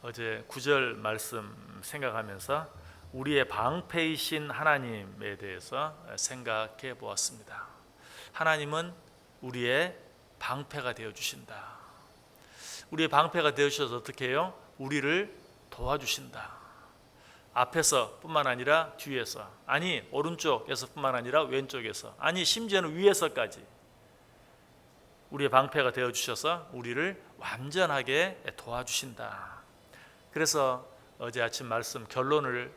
어제 9절 말씀 생각하면서 우리의 방패이신 하나님에 대해서 생각해 보았습니다. 하나님은 우리의 방패가 되어 주신다. 우리의 방패가 되어 주셔서 어떻게 해요? 우리를 도와주신다. 앞에서 뿐만 아니라 뒤에서, 아니 오른쪽에서 뿐만 아니라 왼쪽에서, 아니 심지어는 위에서까지 우리의 방패가 되어 주셔서 우리를 완전하게 도와주신다. 그래서 어제 아침 말씀 결론을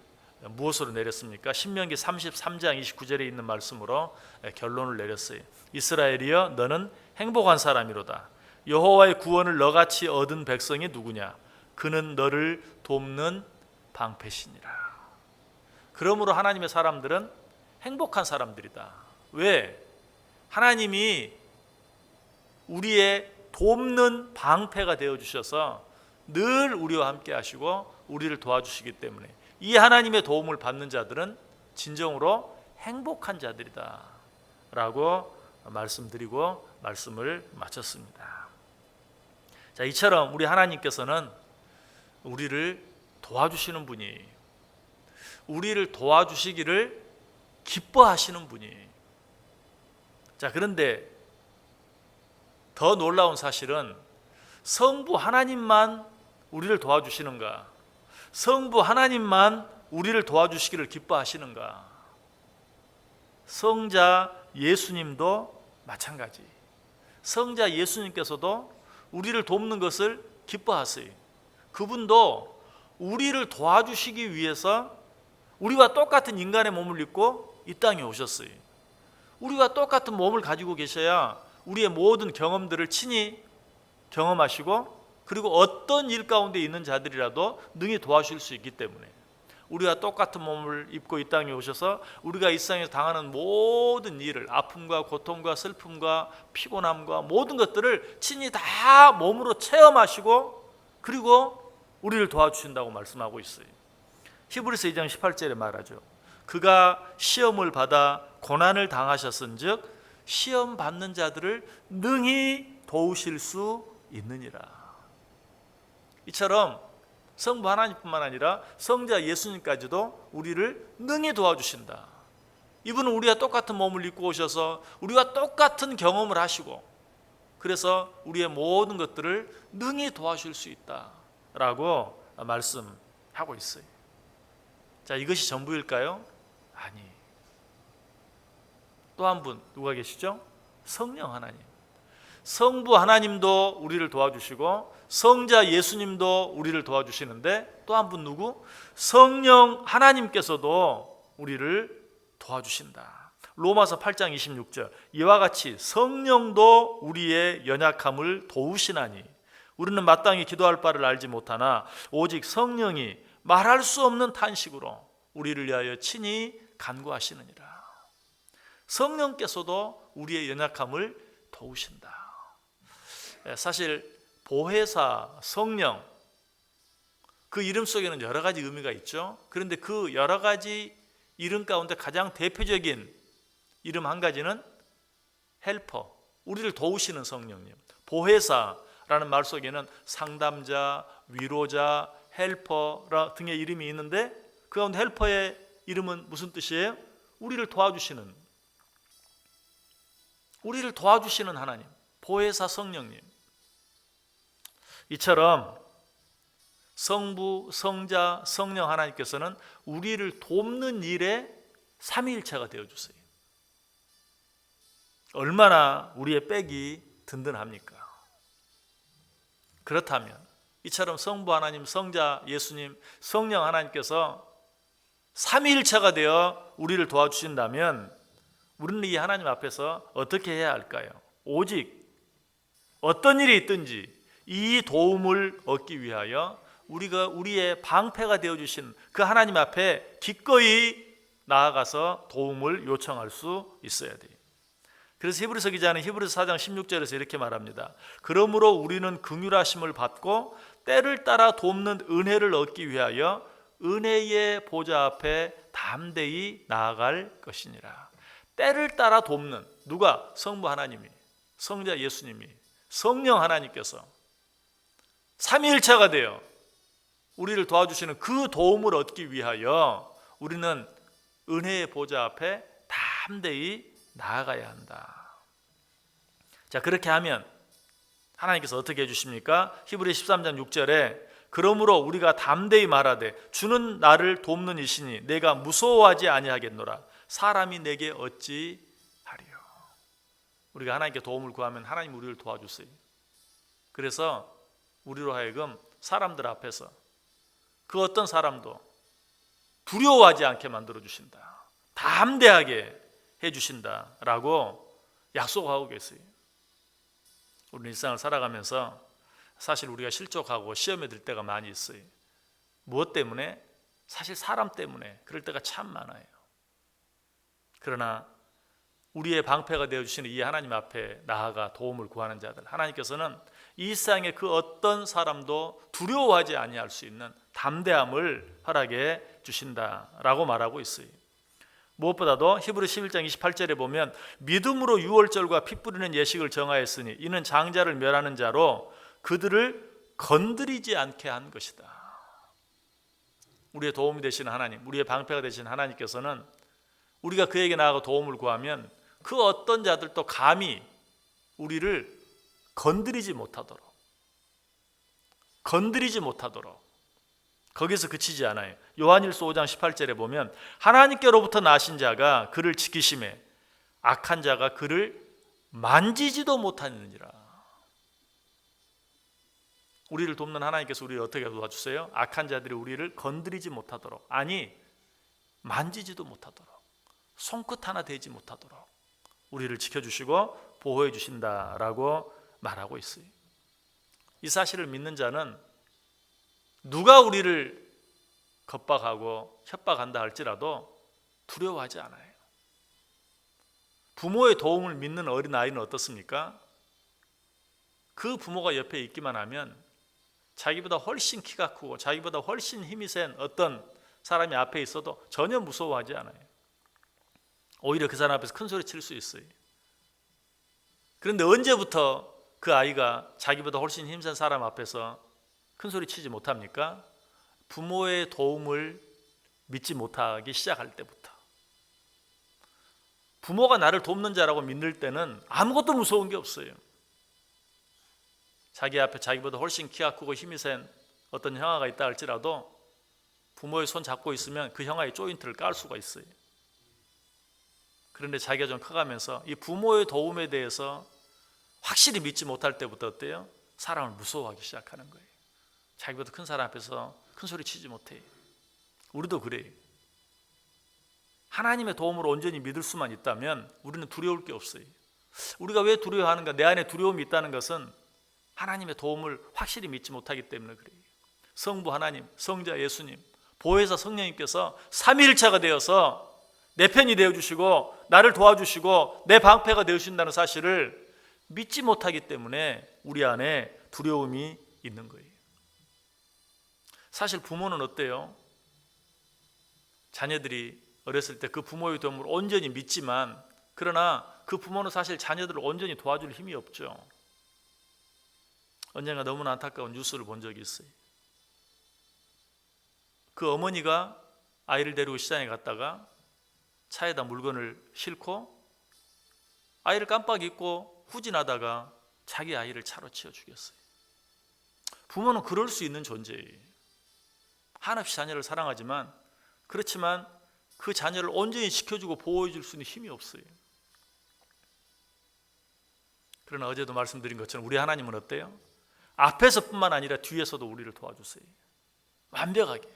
무엇으로 내렸습니까? 신명기 33장 29절에 있는 말씀으로 결론을 내렸어요. 이스라엘이여 너는 행복한 사람이로다. 여호와의 구원을 너같이 얻은 백성이 누구냐? 그는 너를 돕는 방패시니라. 그러므로 하나님의 사람들은 행복한 사람들이다. 왜? 하나님이 우리의 돕는 방패가 되어주셔서 늘 우리와 함께 하시고 우리를 도와주시기 때문에 이 하나님의 도움을 받는 자들은 진정으로 행복한 자들이다 라고 말씀드리고 말씀을 마쳤습니다. 자, 이처럼 우리 하나님께서는 우리를 도와주시는 분이, 우리를 도와주시기를 기뻐하시는 분이. 자, 그런데 더 놀라운 사실은 성부 하나님만 우리를 도와주시는가? 성부 하나님만 우리를 도와주시기를 기뻐하시는가? 성자 예수님도 마찬가지. 성자 예수님께서도 우리를 돕는 것을 기뻐하세요. 그분도 우리를 도와주시기 위해서 우리와 똑같은 인간의 몸을 입고 이 땅에 오셨어요. 우리와 똑같은 몸을 가지고 계셔야 우리의 모든 경험들을 친히 경험하시고, 그리고 어떤 일 가운데 있는 자들이라도 능히 도와주실 수 있기 때문에 우리와 똑같은 몸을 입고 이 땅에 오셔서 우리가 이 세상에서 당하는 모든 일을, 아픔과 고통과 슬픔과 피곤함과 모든 것들을 친히 다 몸으로 체험하시고 그리고 우리를 도와주신다고 말씀하고 있어요. 히브리서 2장 18절에 말하죠. 그가 시험을 받아 고난을 당하셨은즉 시험 받는 자들을 능히 도우실 수 있느니라. 이처럼 성부 하나님뿐만 아니라 성자 예수님까지도 우리를 능히 도와주신다. 이분은 우리와 똑같은 몸을 입고 오셔서 우리와 똑같은 경험을 하시고 그래서 우리의 모든 것들을 능히 도와줄 수 있다라고 말씀하고 있어요. 자, 이것이 전부일까요? 아니. 또 한 분 누가 계시죠? 성령 하나님. 성부 하나님도 우리를 도와주시고 성자 예수님도 우리를 도와주시는데 또 한 분 누구? 성령 하나님께서도 우리를 도와주신다. 로마서 8장 26절 이와 같이 성령도 우리의 연약함을 도우시나니 우리는 마땅히 기도할 바를 알지 못하나 오직 성령이 말할 수 없는 탄식으로 우리를 위하여 친히 간구하시느니라. 성령께서도 우리의 연약함을 도우신다. 사실 보혜사, 성령, 그 이름 속에는 여러 가지 의미가 있죠. 그런데 그 여러 가지 이름 가운데 가장 대표적인 이름 한 가지는 헬퍼, 우리를 도우시는 성령님. 보혜사라는 말 속에는 상담자, 위로자, 헬퍼 등의 이름이 있는데 그 가운데 헬퍼의 이름은 무슨 뜻이에요? 우리를 도와주시는 하나님, 보혜사 성령님. 이처럼 성부, 성자, 성령 하나님께서는 우리를 돕는 일에 삼위일체가 되어주세요. 얼마나 우리의 백이 든든합니까? 그렇다면 이처럼 성부 하나님, 성자 예수님, 성령 하나님께서 삼위일체가 되어 우리를 도와주신다면 우리는 이 하나님 앞에서 어떻게 해야 할까요? 오직 어떤 일이 있든지 이 도움을 얻기 위하여 우리가 우리의 방패가 되어주신 그 하나님 앞에 기꺼이 나아가서 도움을 요청할 수 있어야 돼요. 그래서 히브리서 기자는 히브리서 4장 16절에서 이렇게 말합니다. 그러므로 우리는 긍휼하심을 받고 때를 따라 돕는 은혜를 얻기 위하여 은혜의 보좌 앞에 담대히 나아갈 것이니라. 때를 따라 돕는, 누가? 성부 하나님이, 성자 예수님이, 성령 하나님께서 삼위일체가 되어 우리를 도와주시는 그 도움을 얻기 위하여 우리는 은혜의 보좌 앞에 담대히 나아가야 한다. 자, 그렇게 하면 하나님께서 어떻게 해주십니까? 히브리 13장 6절에 그러므로 우리가 담대히 말하되 주는 나를 돕는 이시니 내가 무서워하지 아니하겠노라. 사람이 내게 어찌 하리요. 우리가 하나님께 도움을 구하면 하나님 우리를 도와주세요. 그래서 우리로 하여금 사람들 앞에서 그 어떤 사람도 두려워하지 않게 만들어 주신다. 담대하게 해 주신다라고 약속하고 계세요. 우리 일상을 살아가면서 사실 우리가 실족하고 시험에 들 때가 많이 있어요. 무엇 때문에? 사실 사람 때문에 그럴 때가 참 많아요. 그러나 우리의 방패가 되어주시는 이 하나님 앞에 나아가 도움을 구하는 자들, 하나님께서는 이 세상의 그 어떤 사람도 두려워하지 아니할 수 있는 담대함을 허락해 주신다라고 말하고 있어요. 무엇보다도 히브리 11장 28절에 보면 믿음으로 유월절과 피 뿌리는 예식을 정하였으니 이는 장자를 멸하는 자로 그들을 건드리지 않게 한 것이다. 우리의 도움이 되시는 하나님, 우리의 방패가 되시는 하나님께서는 우리가 그에게 나아가 도움을 구하면 그 어떤 자들도 감히 우리를 건드리지 못하도록 거기서 그치지 않아요. 요한일서 5장 18절에 보면 하나님께로부터 나신 자가 그를 지키심에 악한 자가 그를 만지지도 못하느니라. 우리를 돕는 하나님께서 우리를 어떻게 도와주세요? 악한 자들이 우리를 건드리지 못하도록, 아니 만지지도 못하도록, 손끝 하나 대지 못하도록 우리를 지켜주시고 보호해 주신다라고 말하고 있어요. 이 사실을 믿는 자는 누가 우리를 겁박하고 협박한다 할지라도 두려워하지 않아요. 부모의 도움을 믿는 어린아이는 어떻습니까? 그 부모가 옆에 있기만 하면 자기보다 훨씬 키가 크고 자기보다 훨씬 힘이 센 어떤 사람이 앞에 있어도 전혀 무서워하지 않아요. 오히려 그 사람 앞에서 큰 소리 칠 수 있어요. 그런데 언제부터 그 아이가 자기보다 훨씬 힘센 사람 앞에서 큰 소리 치지 못합니까? 부모의 도움을 믿지 못하기 시작할 때부터. 부모가 나를 돕는 자라고 믿을 때는 아무것도 무서운 게 없어요. 자기 앞에 자기보다 훨씬 키가 크고 힘이 센 어떤 형아가 있다 할지라도 부모의 손 잡고 있으면 그 형아의 조인트를 깔 수가 있어요. 그런데 자기가 좀 커가면서 이 부모의 도움에 대해서 확실히 믿지 못할 때부터 어때요? 사람을 무서워하기 시작하는 거예요. 자기보다 큰 사람 앞에서 큰 소리 치지 못해. 우리도 그래요. 하나님의 도움으로 온전히 믿을 수만 있다면 우리는 두려울 게 없어요. 우리가 왜 두려워하는가? 내 안에 두려움이 있다는 것은 하나님의 도움을 확실히 믿지 못하기 때문에 그래요. 성부 하나님, 성자 예수님, 보혜사 성령님께서 삼위일체가 되어서 내 편이 되어주시고 나를 도와주시고 내 방패가 되어주신다는 사실을 믿지 못하기 때문에 우리 안에 두려움이 있는 거예요. 사실 부모는 어때요? 자녀들이 어렸을 때 그 부모의 도움을 온전히 믿지만 그러나 그 부모는 사실 자녀들을 온전히 도와줄 힘이 없죠. 언젠가 너무나 안타까운 뉴스를 본 적이 있어요. 그 어머니가 아이를 데리고 시장에 갔다가 차에다 물건을 싣고 아이를 깜빡 잊고 후진하다가 자기 아이를 차로 치어 죽였어요. 부모는 그럴 수 있는 존재예요. 한없이 자녀를 사랑하지만 그렇지만 그 자녀를 온전히 지켜주고 보호해 줄 수 있는 힘이 없어요. 그러나 어제도 말씀드린 것처럼 우리 하나님은 어때요? 앞에서뿐만 아니라 뒤에서도 우리를 도와주세요. 완벽하게.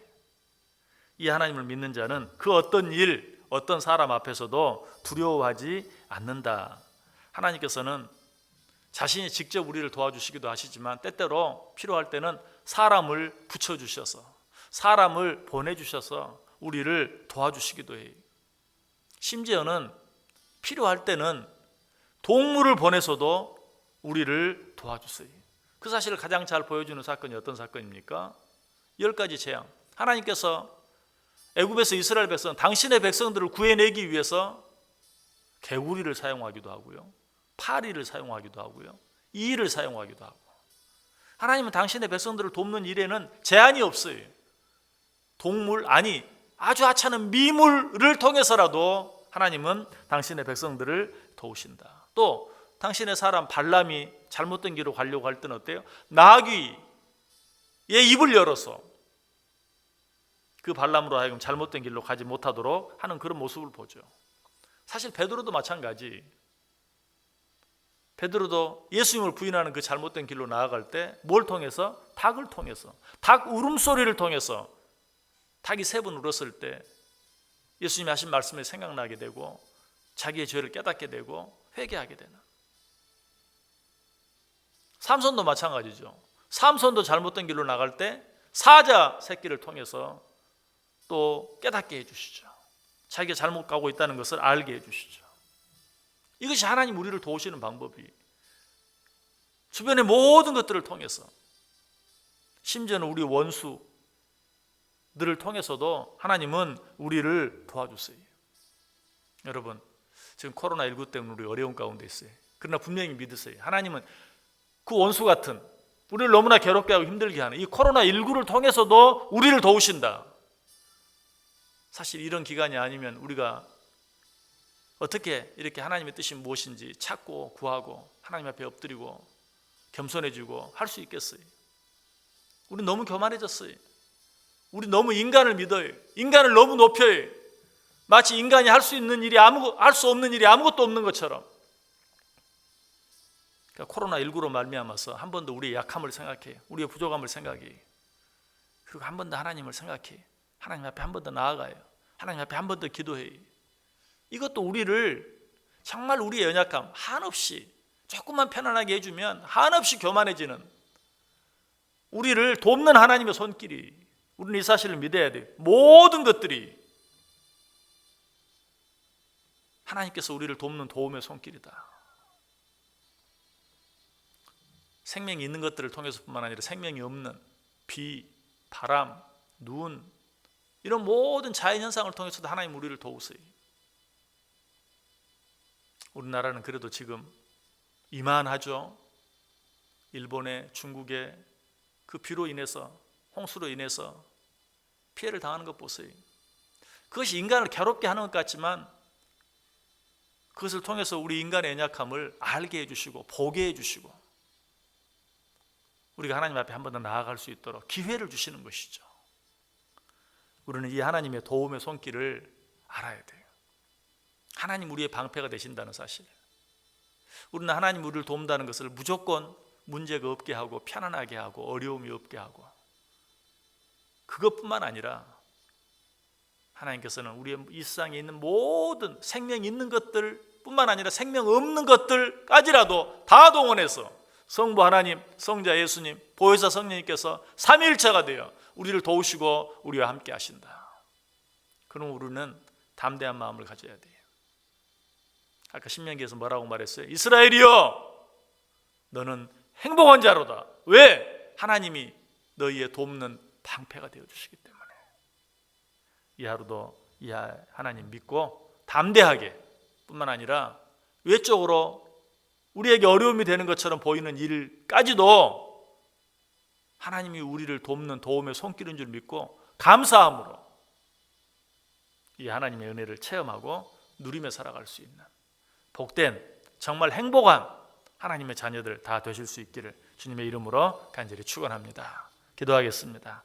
이 하나님을 믿는 자는 그 어떤 일, 어떤 사람 앞에서도 두려워하지 않는다. 하나님께서는 자신이 직접 우리를 도와주시기도 하시지만 때때로 필요할 때는 사람을 붙여주셔서 사람을 보내주셔서 우리를 도와주시기도 해요. 심지어는 필요할 때는 동물을 보내서도 우리를 도와주세요. 그 사실을 가장 잘 보여주는 사건이 어떤 사건입니까? 10가지 재앙. 하나님께서 애굽에서 이스라엘 백성, 당신의 백성들을 구해내기 위해서 개구리를 사용하기도 하고요, 파리를 사용하기도 하고요, 이를 사용하기도 하고. 하나님은 당신의 백성들을 돕는 일에는 제한이 없어요. 동물, 아니 아주 하찮은 미물을 통해서라도 하나님은 당신의 백성들을 도우신다. 또 당신의 사람 발람이 잘못된 길로 가려고 할 때는 어때요? 나귀의 입을 열어서 그 발람으로 하여금 잘못된 길로 가지 못하도록 하는 그런 모습을 보죠. 사실 베드로도 마찬가지. 베드로도 예수님을 부인하는 그 잘못된 길로 나아갈 때 뭘 통해서? 닭을 통해서, 닭 울음소리를 통해서, 닭이 3번 울었을 때 예수님이 하신 말씀이 생각나게 되고 자기의 죄를 깨닫게 되고 회개하게 되는. 삼손도 마찬가지죠. 삼손도 잘못된 길로 나갈 때 사자 새끼를 통해서 또 깨닫게 해주시죠. 자기가 잘못 가고 있다는 것을 알게 해주시죠. 이것이 하나님 우리를 도우시는 방법이, 주변의 모든 것들을 통해서, 심지어는 우리 원수들을 통해서도 하나님은 우리를 도와주세요. 여러분, 지금 코로나19 때문에 우리 어려운 가운데 있어요. 그러나 분명히 믿으세요. 하나님은 그 원수 같은, 우리를 너무나 괴롭게 하고 힘들게 하는 이 코로나19를 통해서도 우리를 도우신다. 사실 이런 기간이 아니면 우리가 어떻게 이렇게 하나님의 뜻이 무엇인지 찾고 구하고 하나님 앞에 엎드리고 겸손해지고 할 수 있겠어요? 우리 너무 교만해졌어요. 우리 너무 인간을 믿어요. 인간을 너무 높여요. 마치 인간이 할 수 있는 일이 할 수 없는 일이 아무것도 없는 것처럼. 그러니까 코로나19로 말미암아서 한 번 더 우리의 약함을 생각해요. 우리의 부족함을 생각해요. 그리고 한 번 더 하나님을 생각해요. 하나님 앞에 한 번 더 나아가요. 하나님 앞에 한 번 더 기도해요. 이것도 우리를 정말 우리의 연약함 한없이 조금만 편안하게 해주면 한없이 교만해지는, 우리를 돕는 하나님의 손길이, 우리는 이 사실을 믿어야 돼요. 모든 것들이 하나님께서 우리를 돕는 도움의 손길이다. 생명이 있는 것들을 통해서뿐만 아니라 생명이 없는 비, 바람, 눈, 이런 모든 자연현상을 통해서도 하나님 우리를 도우세요. 우리나라는 그래도 지금 이만하죠. 일본에, 중국에 그 비로 인해서, 홍수로 인해서 피해를 당하는 것 보세요. 그것이 인간을 괴롭게 하는 것 같지만 그것을 통해서 우리 인간의 연약함을 알게 해주시고 보게 해주시고 우리가 하나님 앞에 한 번 더 나아갈 수 있도록 기회를 주시는 것이죠. 우리는 이 하나님의 도움의 손길을 알아야 돼요. 하나님 우리의 방패가 되신다는 사실. 우리는 하나님 우리를 돕는다는 것을 무조건 문제가 없게 하고 편안하게 하고 어려움이 없게 하고, 그것뿐만 아니라 하나님께서는 우리의 이 세상에 있는 모든 생명 있는 것들 뿐만 아니라 생명 없는 것들까지라도 다 동원해서 성부 하나님, 성자 예수님, 보혜사 성령님께서 삼위일체가 되어 우리를 도우시고 우리와 함께 하신다. 그럼 우리는 담대한 마음을 가져야 돼요. 아까 신명기에서 뭐라고 말했어요? 이스라엘이여, 너는 행복한 자로다. 왜? 하나님이 너희의 돕는 방패가 되어주시기 때문에. 이 하루도 이 하나님 믿고 담대하게 뿐만 아니라 외적으로 우리에게 어려움이 되는 것처럼 보이는 일까지도 하나님이 우리를 돕는 도움의 손길인 줄 믿고 감사함으로 이 하나님의 은혜를 체험하고 누리며 살아갈 수 있는 복된, 정말 행복한 하나님의 자녀들 다 되실 수 있기를 주님의 이름으로 간절히 축원합니다. 기도하겠습니다.